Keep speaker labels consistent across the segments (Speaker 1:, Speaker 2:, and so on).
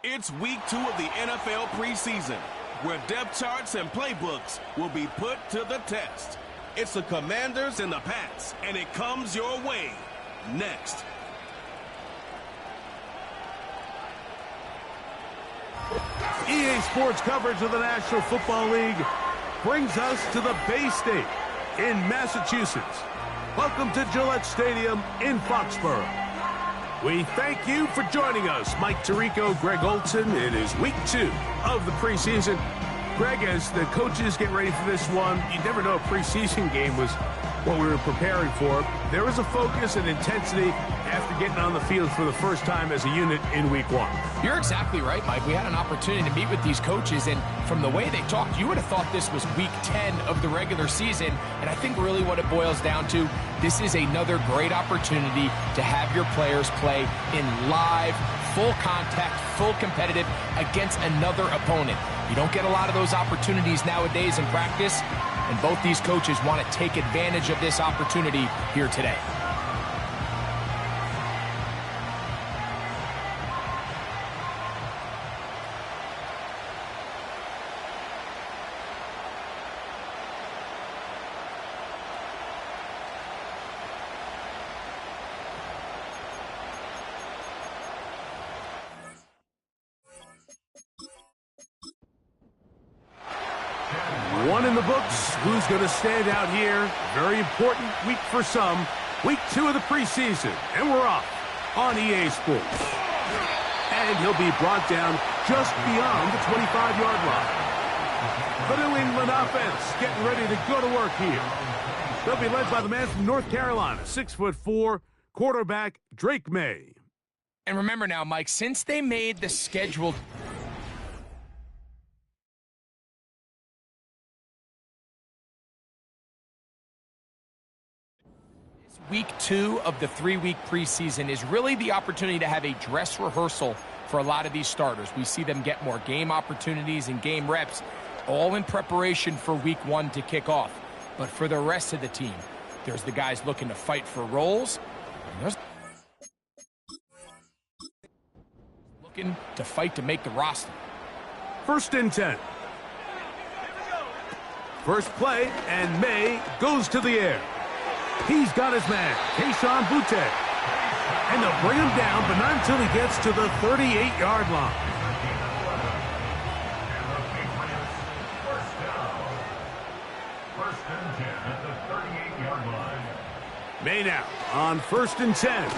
Speaker 1: It's week 2 of the NFL preseason, where depth charts and playbooks will be put to the test. It's the Commanders and the Pats, and it comes your way next.
Speaker 2: EA Sports coverage of the National Football League brings us to the Bay State in Massachusetts. Welcome to Gillette Stadium in Foxborough. We thank you for joining us. Mike Tirico, Greg Olson. It is week 2 of the preseason. Greg, as the coaches get ready for this one, you never know a preseason game was what we were preparing for. There was a focus and intensity after getting on the field for the first time as a unit in week 1.
Speaker 3: You're exactly right, Mike. We had an opportunity to meet with these coaches, and from the way they talked, you would have thought this was week 10 of the regular season. And I think really what it boils down to, this is another great opportunity to have your players play in live, full contact, full competitive against another opponent. You don't get a lot of those opportunities nowadays in practice, and both these coaches want to take advantage of this opportunity here today.
Speaker 2: One in the books. Who's going to stand out here? Very important week for some. Week 2 of the preseason. And we're off on EA Sports. And he'll be brought down just beyond the 25-yard line. The New England offense getting ready to go to work here. They'll be led by the man from North Carolina, 6'4", quarterback Drake May.
Speaker 3: And remember now, Mike, since they made the schedule week 2 of the 3-week preseason is really the opportunity to have a dress rehearsal for a lot of these starters. We see them get more game opportunities and game reps, all in preparation for week 1 to kick off. But for the rest of the team, there's the guys looking to fight for roles, and there's looking to fight to make the roster.
Speaker 2: 1st and 10. First play, and May goes to the air. He's got his man, Keyshawn Butte. And they'll bring him down, but not until he gets to the 38-yard line.
Speaker 4: First and 10 at the 38-yard line.
Speaker 2: May now on 1st and 10.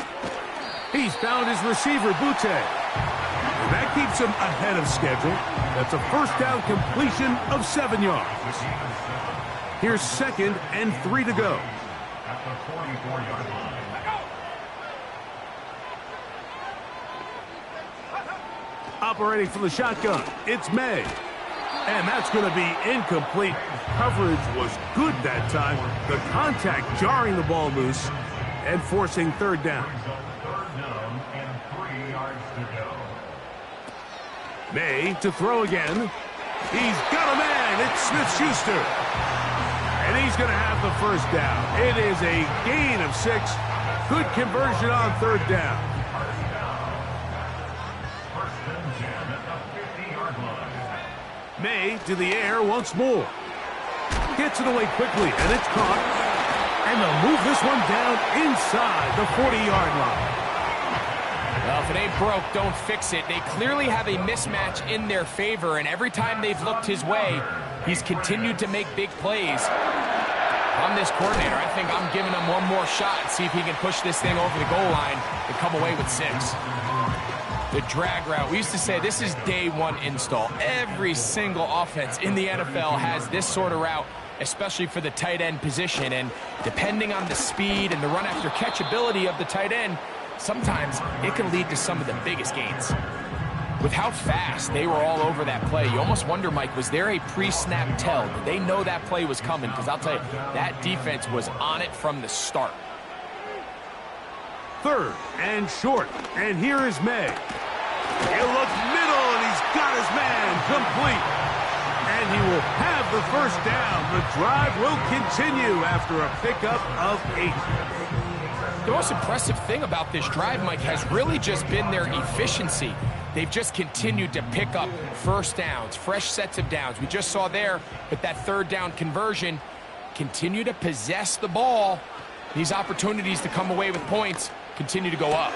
Speaker 2: He's found his receiver, Butte. And that keeps him ahead of schedule. That's a first down completion of 7 yards. Here's 2nd and 3 to go.
Speaker 4: At the 44-yard line.
Speaker 2: Operating from the shotgun, it's May. And that's going to be incomplete. Coverage was good that time. The contact jarring the ball loose and forcing 3rd down.
Speaker 4: 3rd down and 3 yards to go.
Speaker 2: May to throw again. He's got a man. It's Smith-Schuster. And he's going to have the first down. It is a gain of 6. Good conversion on 3rd down.
Speaker 4: First and 10 at the 50-yard line.
Speaker 2: May to the air once more. Gets it away quickly, and it's caught. And they'll move this one down inside the 40-yard line.
Speaker 3: Well, if it ain't broke, don't fix it. They clearly have a mismatch in their favor, and every time they've looked his way, he's continued to make big plays. I'm this coordinator. I think I'm giving him one more shot and see if he can push this thing over the goal line and come away with 6. The drag route. We used to say this is day one install. Every single offense in the NFL has this sort of route, especially for the tight end position. And depending on the speed and the run after catch ability of the tight end, sometimes it can lead to some of the biggest gains. With how fast they were all over that play, you almost wonder, Mike, was there a pre-snap tell? Did they know that play was coming? Because I'll tell you, that defense was on it from the start.
Speaker 2: 3rd and short, and here is May. He'll look middle, and he's got his man complete. And he will have the first down. The drive will continue after a pickup of 8.
Speaker 3: The most impressive thing about this drive, Mike, has really just been their efficiency. They've just continued to pick up first downs, fresh sets of downs. We just saw there with that 3rd down conversion, continue to possess the ball. These opportunities to come away with points continue to go up.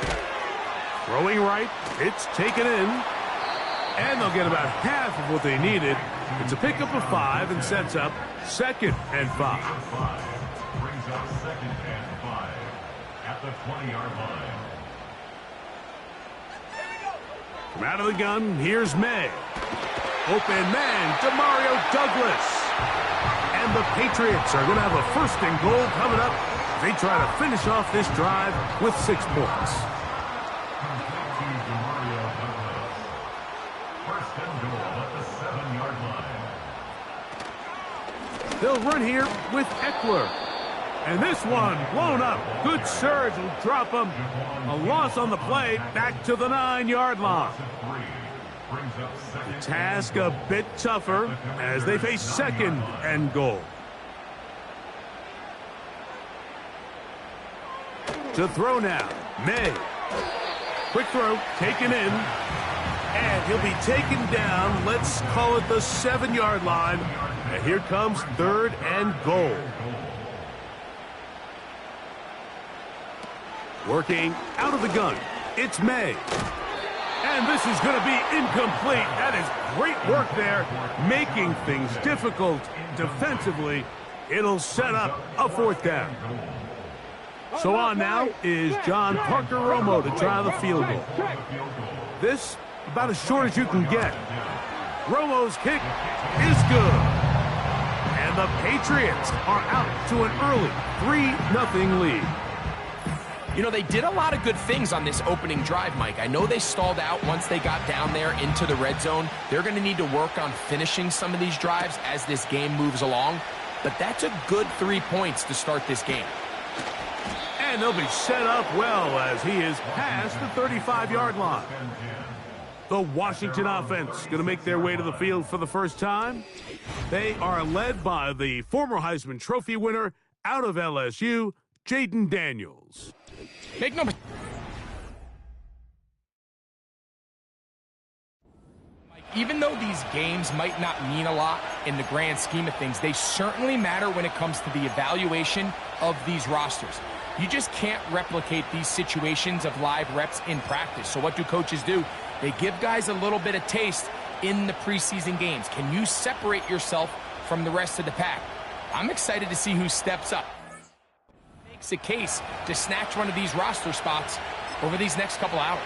Speaker 2: Throwing right, it's taken in, and they'll get about half of what they needed. It's a pickup of 5 and sets up 2nd and 5.
Speaker 4: Brings up 2nd and 5 at the 20-yard line.
Speaker 2: From out of the gun, here's May. Open man, Demario Douglas. And the Patriots are going to have a 1st and goal coming up. They try to finish off this drive with 6 points.
Speaker 4: First and goal at the 7-yard line.
Speaker 2: They'll run here with Eckler. And this one blown up. Good surge will drop him. A loss on the play, back to the 9-yard line. The task a bit tougher as they face 2nd and goal. To throw now, May. Quick throw, taken in. And he'll be taken down, let's call it the 7-yard line. And here comes 3rd and goal. Working out of the gun, it's May. And this is going to be incomplete. That is great work there, making things difficult defensively. It'll set up a 4th down. So on now is John Parker Romo to try the field goal. This about as short as you can get. Romo's kick is good. And the Patriots are out to an early 3-0 lead.
Speaker 3: You know, they did a lot of good things on this opening drive, Mike. I know they stalled out once they got down there into the red zone. They're going to need to work on finishing some of these drives as this game moves along. But that's a good 3 points to start this game.
Speaker 2: And they'll be set up well as he is past the 35-yard line. The Washington offense going to make their way to the field for the first time. They are led by the former Heisman Trophy winner out of LSU, Jaden Daniels.
Speaker 3: Make no mistake. Even though these games might not mean a lot in the grand scheme of things, they certainly matter when it comes to the evaluation of these rosters. You just can't replicate these situations of live reps in practice. So what do coaches do? They give guys a little bit of taste in the preseason games. Can you separate yourself from the rest of the pack? I'm excited to see who steps up. Makes a case to snatch one of these roster spots over these next couple hours.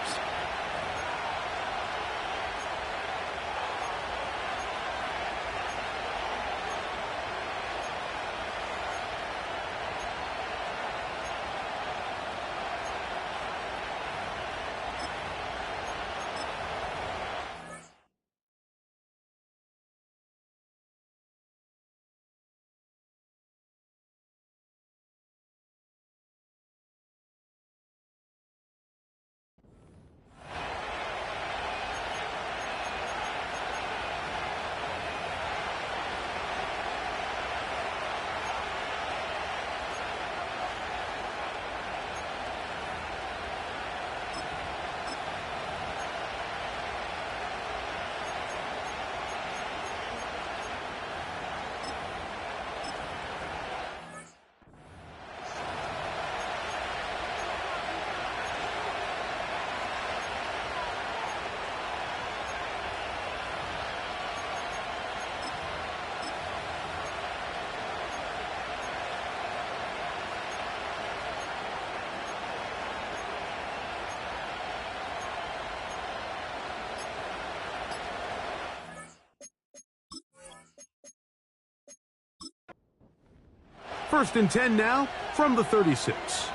Speaker 2: First and 10 now from the 36.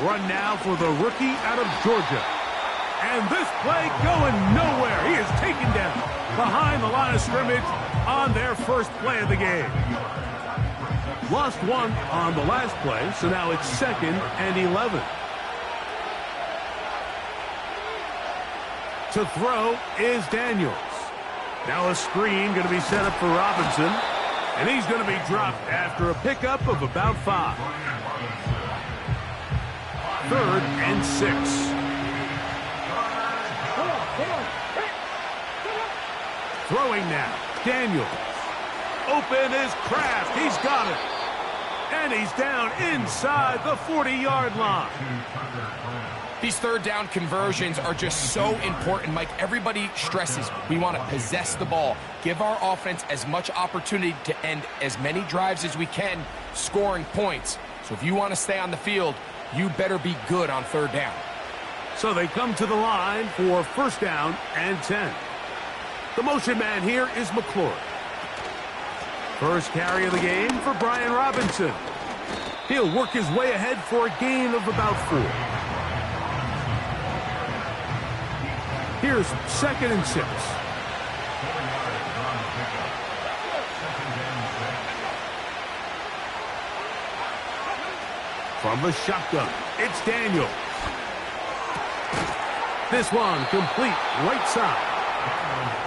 Speaker 2: Run now for the rookie out of Georgia. And this play going nowhere. He is taken down behind the line of scrimmage on their first play of the game. Lost one on the last play, so now it's 2nd and 11. To throw is Daniels. Now a screen going to be set up for Robinson, and he's going to be dropped after a pickup of about 5. 3rd and 6. Throwing now, Daniels. Open is Kraft. He's got it. And he's down inside the 40-yard line.
Speaker 3: These third down conversions are just so important, Mike. Everybody stresses we want to possess the ball, give our offense as much opportunity to end as many drives as we can, scoring points. So if you want to stay on the field, you better be good on third down.
Speaker 2: So they come to the line for 1st down and 10. The motion man here is McClure. First carry of the game for Brian Robinson. He'll work his way ahead for a gain of about 4. Here's 2nd and 6. From the shotgun, it's Daniels. This one complete right side.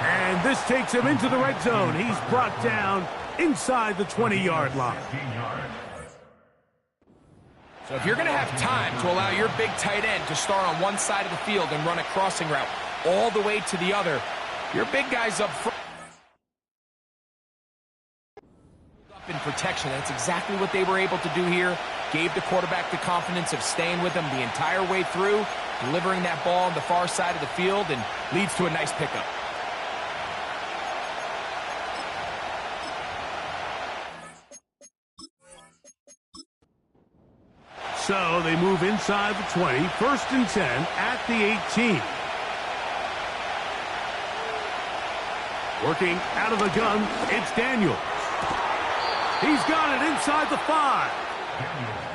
Speaker 2: And this takes him into the red zone. He's brought down inside the 20-yard line.
Speaker 3: So if you're going to have time to allow your big tight end to start on one side of the field and run a crossing route all the way to the other, your big guy's up front. In protection, that's exactly what they were able to do here. Gave the quarterback the confidence of staying with him the entire way through, delivering that ball on the far side of the field, and leads to a nice pickup.
Speaker 2: So they move inside the 20, 1st and 10 at the 18. Working out of the gun, it's Daniels. He's got it inside the 5.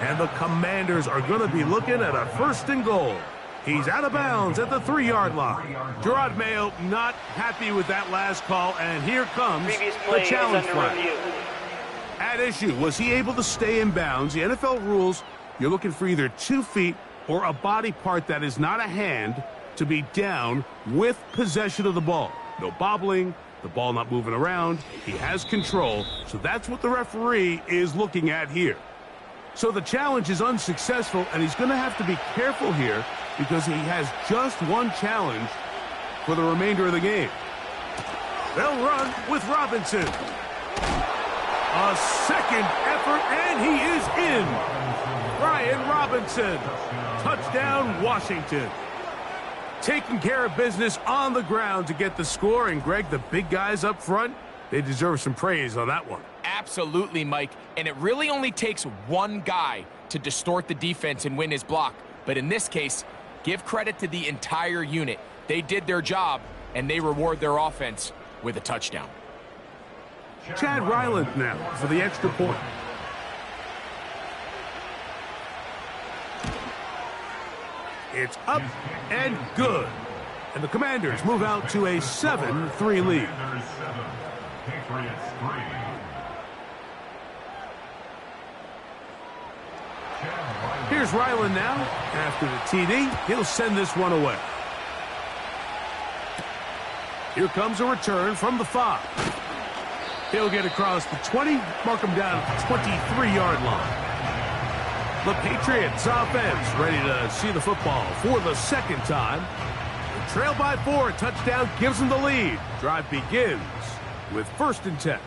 Speaker 2: And the Commanders are going to be looking at a 1st and goal. He's out of bounds at the 3-yard line. Gerard Mayo not happy with that last call, and here comes the challenge flag. At issue, was he able to stay in bounds? The NFL rules, you're looking for either 2 feet or a body part that is not a hand to be down with possession of the ball. No bobbling, the ball not moving around. He has control, so that's what the referee is looking at here. So the challenge is unsuccessful, and he's going to have to be careful here because he has just one challenge for the remainder of the game. They'll run with Robinson. A second effort, and he is in. Brian Robinson. Touchdown, Washington. Taking care of business on the ground to get the score, and Greg, the big guys up front, they deserve some praise on that one.
Speaker 3: Absolutely, Mike. And it really only takes one guy to distort the defense and win his block. But in this case, give credit to the entire unit. They did their job, and they reward their offense with a touchdown.
Speaker 2: Chad Ryland now for the extra point. It's up and good. And the Commanders move out to a 7-3 lead.
Speaker 4: Patriots 3.
Speaker 2: Here's Ryland now. After the TD, he'll send this one away. Here comes a return from the 5. He'll get across the 20, mark him down at the 23-yard line. The Patriots offense ready to see the football for the second time. The trail by 4, touchdown gives them the lead. Drive begins with 1st and 10.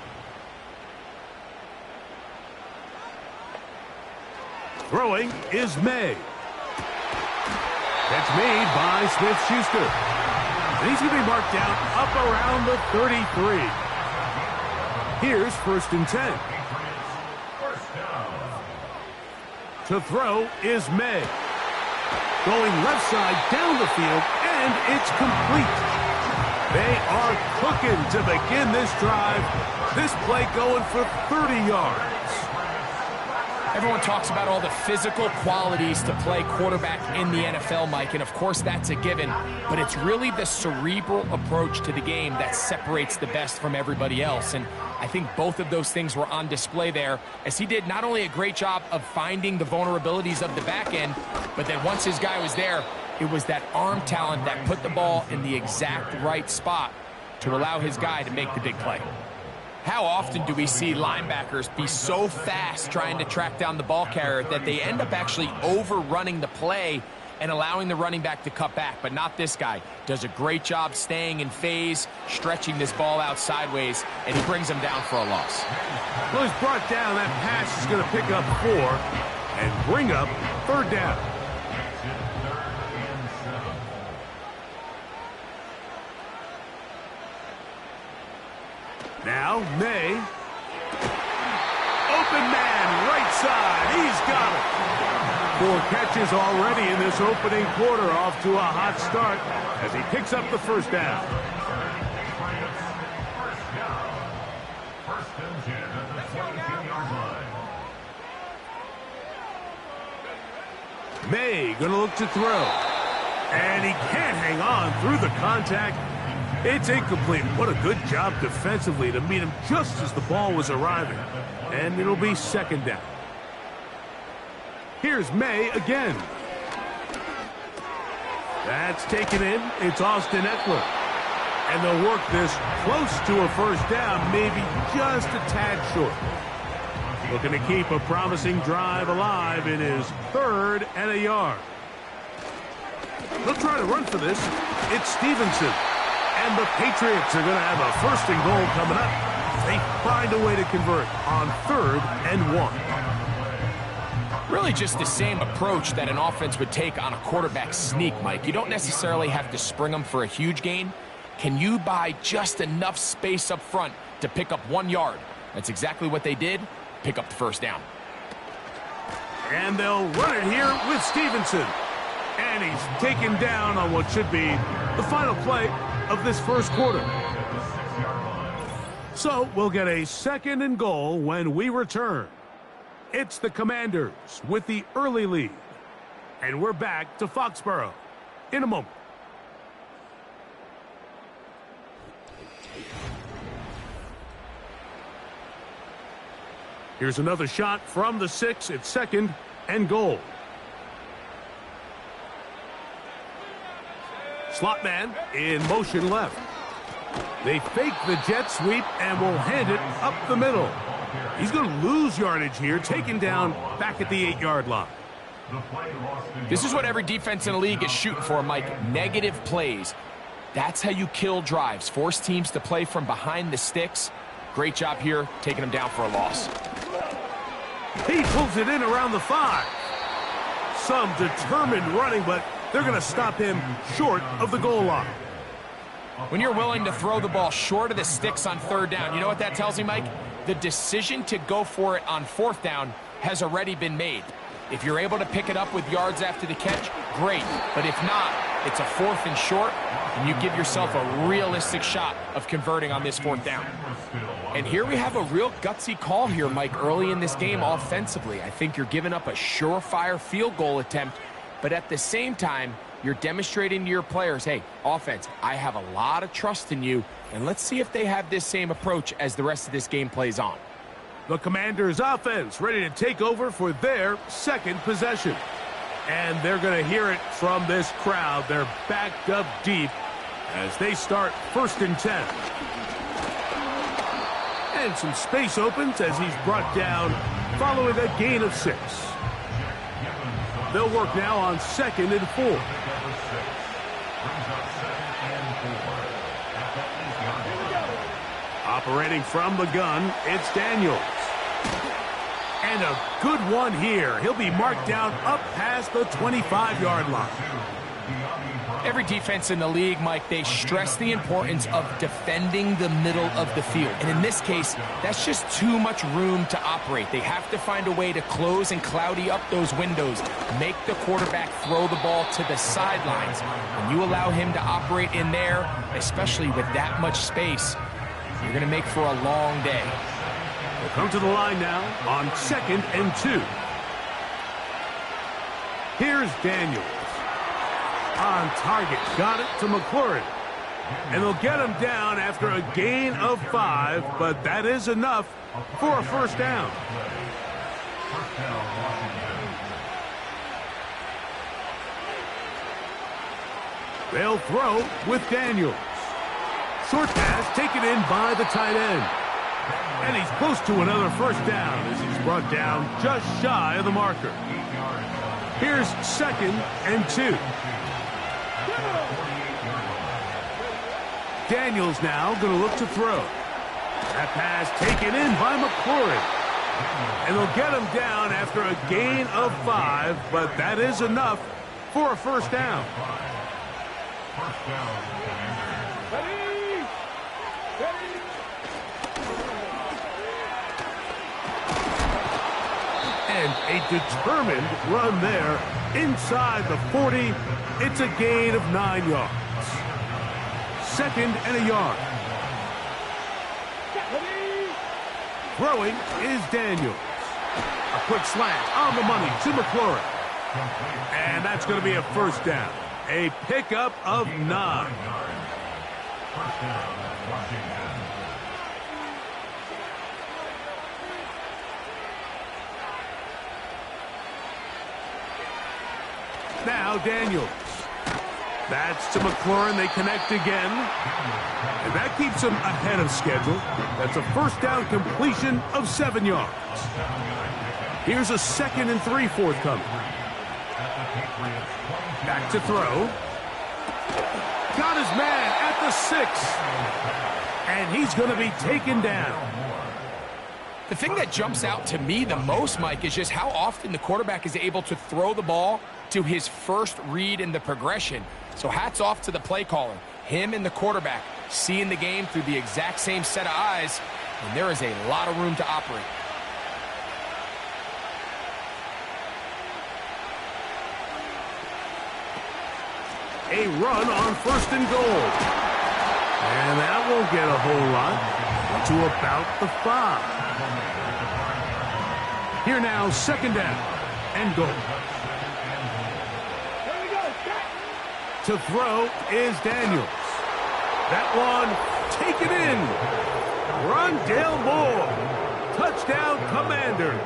Speaker 2: Throwing is May. That's made by Smith-Schuster. And he's going to be marked down up around the 33. Here's 1st and 10. To throw is May. Going left side down the field, and it's complete. They are cooking to begin this drive. This play going for 30 yards.
Speaker 3: Everyone talks about all the physical qualities to play quarterback in the NFL, Mike, and of course that's a given, but it's really the cerebral approach to the game that separates the best from everybody else, and I think both of those things were on display there, as he did not only a great job of finding the vulnerabilities of the back end, but then once his guy was there, it was that arm talent that put the ball in the exact right spot to allow his guy to make the big play. How often do we see linebackers be so fast trying to track down the ball carrier that they end up actually overrunning the play and allowing the running back to cut back? But not this guy. Does a great job staying in phase, stretching this ball out sideways, and he brings him down for a loss.
Speaker 2: Well, he's brought down. That pass is going to pick up 4 and bring up 3rd down. Now, May. Open man, right side. He's got it. 4 catches already in this opening quarter, off to a hot start as he picks up the 1st down.
Speaker 4: First and 10 at the 22-yard line.
Speaker 2: May going to look to throw. And he can't hang on through the contact. It's incomplete. What a good job defensively to meet him just as the ball was arriving. And it'll be 2nd down. Here's May again. That's taken in. It's Austin Eckler. And they'll work this close to a 1st down, maybe just a tad short. Looking to keep a promising drive alive in his 3rd and a yard. They'll try to run for this. It's Stevenson. And the Patriots are going to have a 1st and goal coming up. They find a way to convert on 3rd and 1.
Speaker 3: Really just the same approach that an offense would take on a quarterback sneak, Mike. You don't necessarily have to spring them for a huge gain. Can you buy just enough space up front to pick up 1 yard? That's exactly what they did. Pick up the 1st down.
Speaker 2: And they'll run it here with Stevenson. And he's taken down on what should be the final play of this 1st quarter. So we'll get a 2nd and goal when we return. It's the Commanders with the early lead. And we're back to Foxborough in a moment. Here's another shot from the 6. It's 2nd and goal. Slot man in motion left. They fake the jet sweep and will hand it up the middle. He's going to lose yardage here, taken down back at the 8-yard line.
Speaker 3: This is what every defense in the league is shooting for, Mike. Negative plays. That's how you kill drives. Force teams to play from behind the sticks. Great job here, taking them down for a loss.
Speaker 2: He pulls it in around the 5. Some determined running, but they're going to stop him short of the goal line.
Speaker 3: When you're willing to throw the ball short of the sticks on 3rd down, you know what that tells me, Mike? The decision to go for it on 4th down has already been made. If you're able to pick it up with yards after the catch, great. But if not, it's a 4th and short, and you give yourself a realistic shot of converting on this 4th down. And here we have a real gutsy call here, Mike, early in this game offensively. I think you're giving up a surefire field goal attempt, but at the same time, you're demonstrating to your players, hey, offense, I have a lot of trust in you, and let's see if they have this same approach as the rest of this game plays on.
Speaker 2: The Commanders' offense ready to take over for their 2nd possession. And they're going to hear it from this crowd. They're backed up deep as they start 1st and 10. And some space opens as he's brought down following a gain of 6. They'll work now on 2nd and 4. Operating from the gun, it's Daniels. And a good one here. He'll be marked down up past the 25-yard line.
Speaker 3: Every defense in the league, Mike, they stress the importance of defending the middle of the field. And in this case, that's just too much room to operate. They have to find a way to close and cloudy up those windows, make the quarterback throw the ball to the sidelines. When you allow him to operate in there, especially with that much space, you're going to make for a long day.
Speaker 2: We'll come to the line now on 2nd and 2. Here's Daniels. On target, got it to McLaurin. And they'll get him down after a gain of 5, but that is enough for a first down. They'll throw with Daniels. Short pass taken in by the tight end. And he's close to another first down as he's brought down just shy of the marker. Here's 2nd and 2. Daniels now going to look to throw. That pass taken in by McLaurin. And they'll get him down after a gain of 5, but that is enough for a first down. And a determined run there inside the 40. It's a gain of 9 yards. 2nd and a yard. Throwing is Daniels. A quick slant on the money to McLaurin. And that's going to be a first down. A pickup of 9. Now Daniels. That's to McLaurin. They connect again. And that keeps him ahead of schedule. That's a first down completion of 7 yards. Here's a 2nd and 3 forthcoming. Back to throw. Got his man at the 6. And he's going to be taken down.
Speaker 3: The thing that jumps out to me the most, Mike, is just how often the quarterback is able to throw the ball to his first read in the progression. So hats off to the play caller. Him and the quarterback seeing the game through the exact same set of eyes, and there is a lot of room to operate.
Speaker 2: A run on 1st and goal. And that won't get a whole lot. To about the 5. Here now, 2nd down and goal. To throw is Daniels. That one taken in. Rondale Moore. Touchdown, Commanders.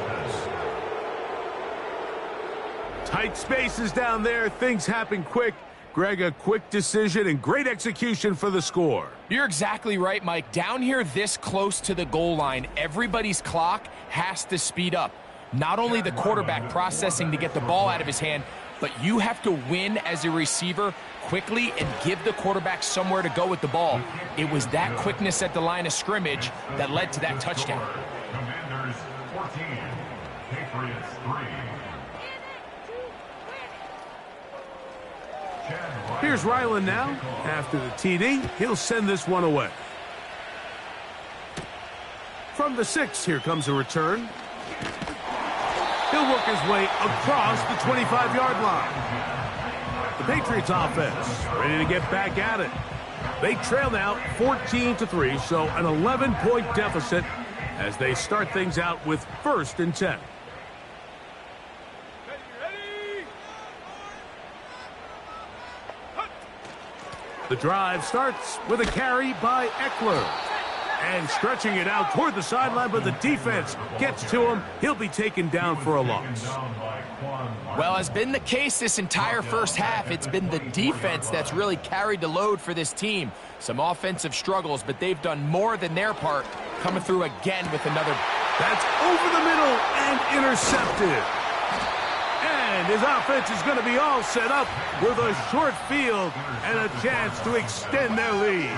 Speaker 2: Tight spaces down there. Things happen quick. Greg, a quick decision and great execution for the score.
Speaker 3: You're exactly right, Mike. Down here this close to the goal line, everybody's clock has to speed up. Not only the quarterback processing to get the ball out of his hand, but you have to win as a receiver quickly and give the quarterback somewhere to go with the ball. It was that quickness at the line of scrimmage that led to that touchdown.
Speaker 4: Commanders 14, Patriots 3.
Speaker 2: Here's Ryland now. After the TD, he'll send this one away. From the 6, here comes a return. He'll work his way across the 25-yard line. The Patriots offense ready to get back at it. They trail now 14-3, so an 11-point deficit as they start things out with 1st and 10. The drive starts with a carry by Eckler. And stretching it out toward the sideline, but the defense gets to him. He'll be taken down for a loss.
Speaker 3: Well, as been the case this entire first half, it's been the defense that's really carried the load for this team. Some offensive struggles, but they've done more than their part, coming through again with another.
Speaker 2: That's over the middle and intercepted. And his offense is going to be all set up with a short field and a chance to extend their lead.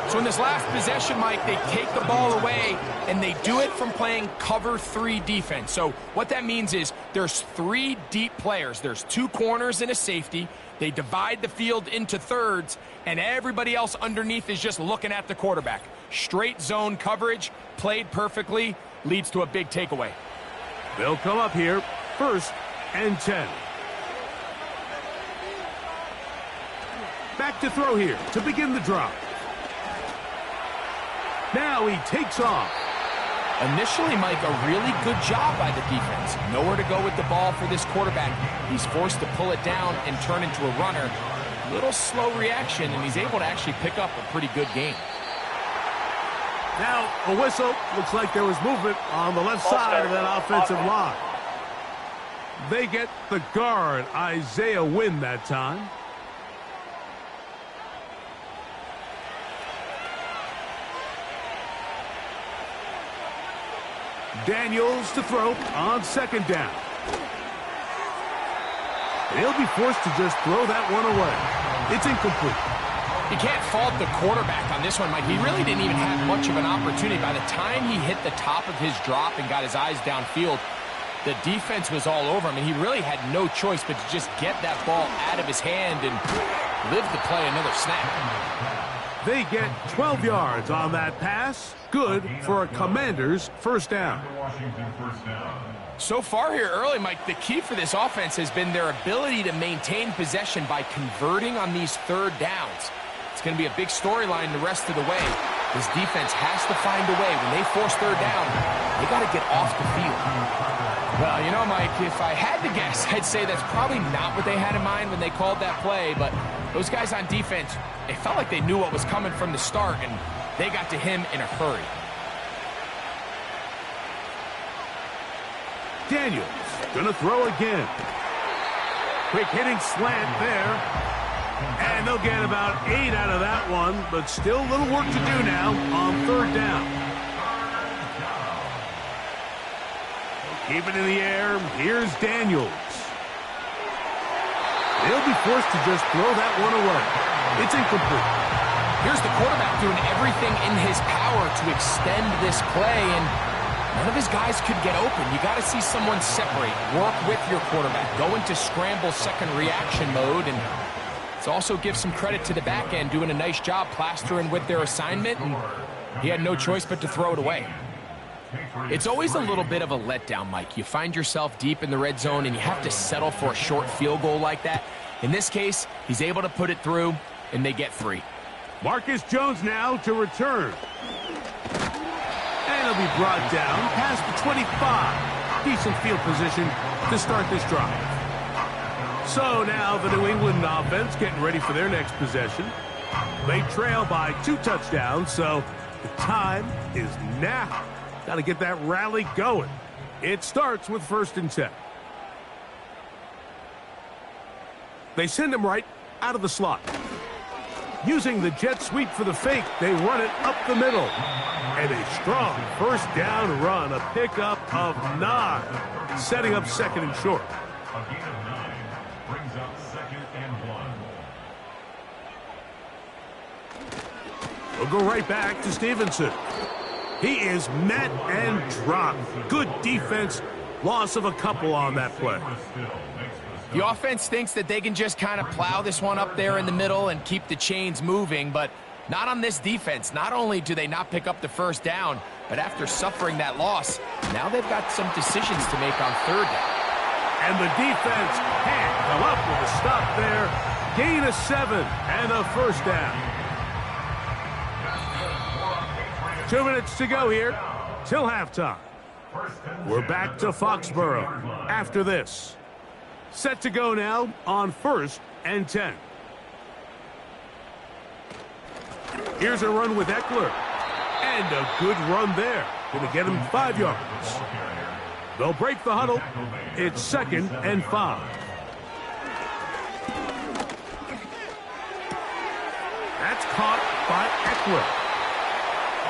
Speaker 3: So in this last possession, Mike, they take the ball away, and they do it from playing cover 3 defense. So what that means is There's 3 deep players. There's 2 corners and a safety. They divide the field into thirds, and everybody else underneath is just looking at the quarterback. Straight zone coverage, played perfectly, leads to a big takeaway.
Speaker 2: They'll come up here, 1st and 10. Back to throw here to begin the drive. Now he takes off.
Speaker 3: Initially, Mike, a really good job by the defense. Nowhere to go with the ball for this quarterback. He's forced to pull it down and turn into a runner. Little slow reaction, and he's able to actually pick up a pretty good game.
Speaker 2: Now a whistle. Looks like there was movement on the left side of that offensive line. They get the guard, Isaiah Wynn, that time. Daniels to throw on 2nd down. He'll be forced to just throw that one away. It's incomplete.
Speaker 3: You can't fault the quarterback on this one, Mike. He really didn't even have much of an opportunity. By the time he hit the top of his drop and got his eyes downfield, the defense was all over him, and he really had no choice but to just get that ball out of his hand and live to play another snap.
Speaker 2: They get 12 yards on that pass. Good for a Commanders' 1st down.
Speaker 3: So far here early, Mike, the key for this offense has been their ability to maintain possession by converting on these 3rd downs. It's going to be a big storyline the rest of the way. This defense has to find a way. When they force 3rd down, they got to get off the field. Well, you know, Mike, if I had to guess, I'd say that's probably not what they had in mind when they called that play, but those guys on defense, it felt like they knew what was coming from the start, and they got to him in a hurry.
Speaker 2: Daniels gonna throw again. Quick hitting slant there. And they'll get about 8 out of that one, but still a little work to do now on 3rd down. Keep it in the air. Here's Daniels. He'll be forced to just throw that one away. It's incomplete.
Speaker 3: Here's the quarterback doing everything in his power to extend this play, and none of his guys could get open. You got to see someone separate, work with your quarterback, go into scramble second reaction mode, and let's also give some credit to the back end doing a nice job plastering with their assignment, and he had no choice but to throw it away. It's always a little bit of a letdown, Mike. You find yourself deep in the red zone, and you have to settle for a short field goal like that. In this case, he's able to put it through, and they get 3.
Speaker 2: Marcus Jones now to return. And he'll be brought down past the 25. Decent field position to start this drive. So now the New England offense getting ready for their next possession. They trail by 2 touchdowns, so the time is now. Got to get that rally going. It starts with 1st and 10. They send him right out of the slot. Using the jet sweep for the fake, they run it up the middle. And a strong 1st down run, a pickup of 9, setting up 2nd and short.
Speaker 4: A gain of 9 brings up 2nd and 1.
Speaker 2: We'll go right back to Stevenson. He is met and dropped. Good defense. Loss of a couple on that play.
Speaker 3: The offense thinks that they can just kind of plow this one up there in the middle and keep the chains moving, but not on this defense. Not only do they not pick up the 1st down, but after suffering that loss, now they've got some decisions to make on 3rd down.
Speaker 2: And the defense can't come up with a stop there. Gain of 7 and a 1st down. 2 minutes to go here till halftime. We're back to Foxborough after this. Set to go now on 1st and 10. Here's a run with Eckler. And a good run there. Going to get him 5 yards. They'll break the huddle. It's 2nd and 5. That's caught by Eckler.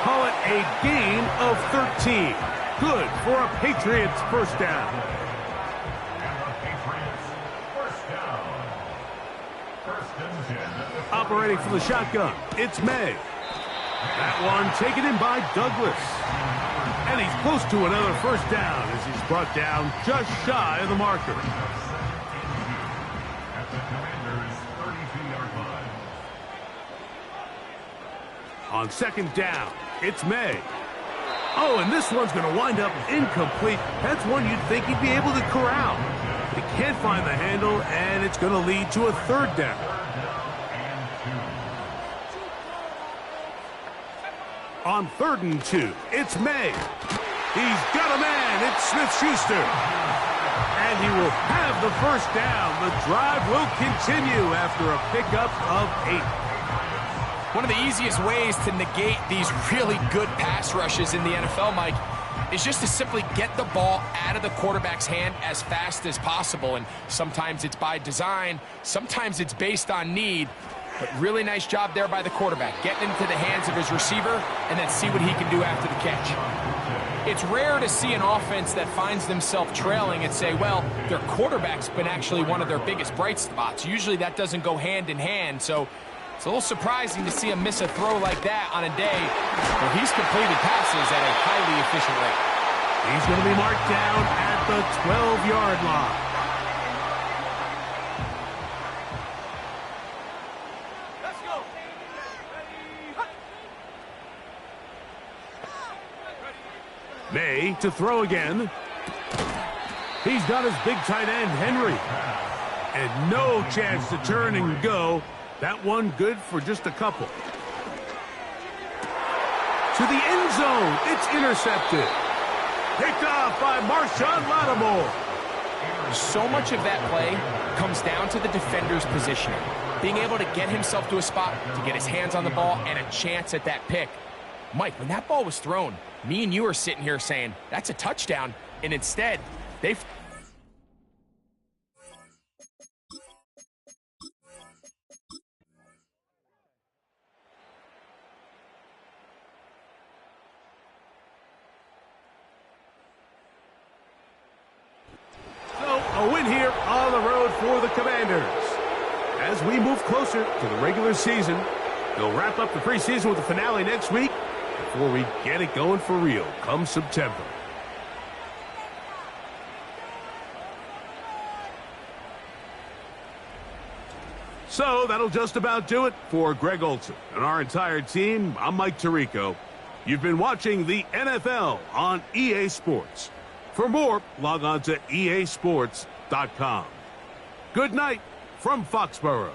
Speaker 2: Call it a gain of 13. Good for a Patriots 1st down. Operating for the shotgun, it's May. That one taken in by Douglas. And he's close to another first down as he's brought down just shy of the marker.
Speaker 4: At the Commanders' 32-yard line.
Speaker 2: On second down, it's May. Oh, and this one's going to wind up incomplete. That's one you'd think he'd be able to corral. He can't find the handle, and it's going to lead to a third down. On 3rd and 2, it's May. He's got a man. It's Smith-Schuster. And he will have the first down. The drive will continue after a pickup of 8.
Speaker 3: One of the easiest ways to negate these really good pass rushes in the NFL, Mike, is just to simply get the ball out of the quarterback's hand as fast as possible. And sometimes it's by design, sometimes it's based on need. But really nice job there by the quarterback, getting into the hands of his receiver and then see what he can do after the catch. It's rare to see an offense that finds themselves trailing and say, well, their quarterback's been actually one of their biggest bright spots. Usually that doesn't go hand in hand, so it's a little surprising to see him miss a throw like that on a day where he's completed passes at a highly efficient rate.
Speaker 2: He's going to be marked down at the 12-yard line. May to throw again. He's got his big tight end, Henry. And no chance to turn and go. That one good for just a couple. To the end zone. It's intercepted. Picked off by Marshawn Lattimore.
Speaker 3: So much of that play comes down to the defender's positioning. Being able to get himself to a spot, to get his hands on the ball, and a chance at that pick. Mike, when that ball was thrown, me and you are sitting here saying, that's a touchdown. And instead, they...
Speaker 2: So, a win here on the road for the Commanders. As we move closer to the regular season, they'll wrap up the preseason with the finale next week before we get it going for real come September. So that'll just about do it for Greg Olson and our entire team. I'm Mike Tirico. You've been watching the NFL on EA Sports. For more, log on to easports.com. Good night from Foxborough.